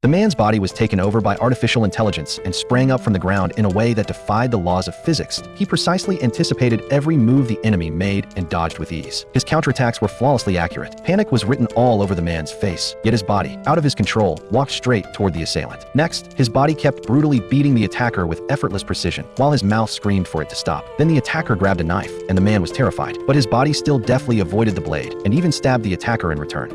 The man's body was taken over by artificial intelligence and sprang up from the ground in a way that defied the laws of physics. He precisely anticipated every move the enemy made and dodged with ease. His counterattacks were flawlessly accurate. Panic was written all over the man's face, yet his body, out of his control, walked straight toward the assailant. Next, his body kept brutally beating the attacker with effortless precision, while his mouth screamed for it to stop. Then the attacker grabbed a knife, and the man was terrified, but his body still deftly avoided the blade, and even stabbed the attacker in return.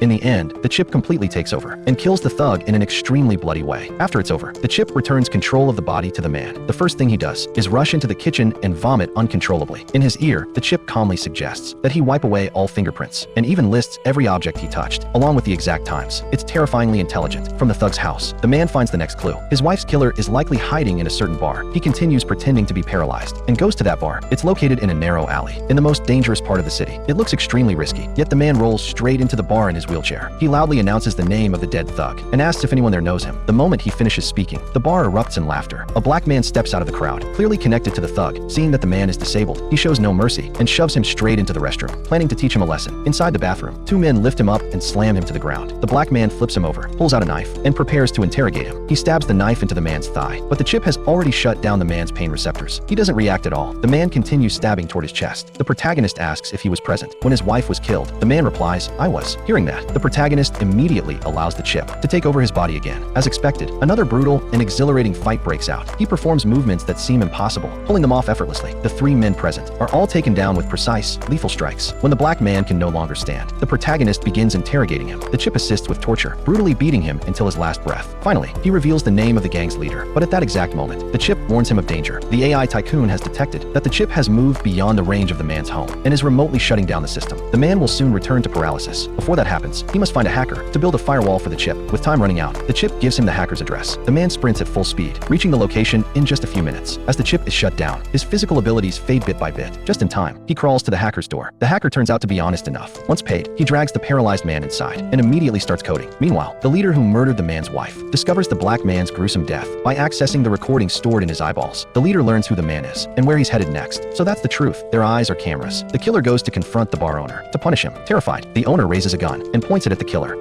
In the end, the chip completely takes over and kills the thug in an extremely bloody way. After it's over, the chip returns control of the body to the man. The first thing he does is rush into the kitchen and vomit uncontrollably. In his ear, the chip calmly suggests that he wipe away all fingerprints and even lists every object he touched, along with the exact times. It's terrifyingly intelligent. From the thug's house, the man finds the next clue. His wife's killer is likely hiding in a certain bar. He continues pretending to be paralyzed and goes to that bar. It's located in a narrow alley in the most dangerous part of the city. It looks extremely risky, yet the man rolls straight into the bar in his wheelchair. He loudly announces the name of the dead thug and asks if anyone there knows him. The moment he finishes speaking, the bar erupts in laughter. A black man steps out of the crowd, clearly connected to the thug. Seeing that the man is disabled, he shows no mercy and shoves him straight into the restroom, planning to teach him a lesson. Inside the bathroom, two men lift him up and slam him to the ground. The black man flips him over, pulls out a knife, and prepares to interrogate him. He stabs the knife into the man's thigh, but the chip has already shut down the man's pain receptors. He doesn't react at all. The man continues stabbing toward his chest. The protagonist asks if he was present when his wife was killed. The man replies, "I was." Hearing that, the protagonist immediately allows the chip to take over his body again. As expected, another brutal and exhilarating fight breaks out. He performs movements that seem impossible, pulling them off effortlessly. The three men present are all taken down with precise, lethal strikes. When the black man can no longer stand, the protagonist begins interrogating him. The chip assists with torture, brutally beating him until his last breath. Finally, he reveals the name of the gang's leader, but at that exact moment, the chip warns him of danger. The AI tycoon has detected that the chip has moved beyond the range of the man's home and is remotely shutting down the system. The man will soon return to paralysis. Before that happens, he must find a hacker to build a firewall for the chip. With time running out, the chip gives him the hacker's address. The man sprints at full speed, reaching the location in just a few minutes. As the chip is shut down, his physical abilities fade bit by bit. Just in time, he crawls to the hacker's door. The hacker turns out to be honest enough. Once paid, he drags the paralyzed man inside and immediately starts coding. Meanwhile, the leader who murdered the man's wife discovers the black man's gruesome death by accessing the recording stored in his eyeballs. The leader learns who the man is and where he's headed next. So that's the truth. Their eyes are cameras. The killer goes to confront the bar owner to punish him. Terrified, the owner raises a gun and points it at the killer.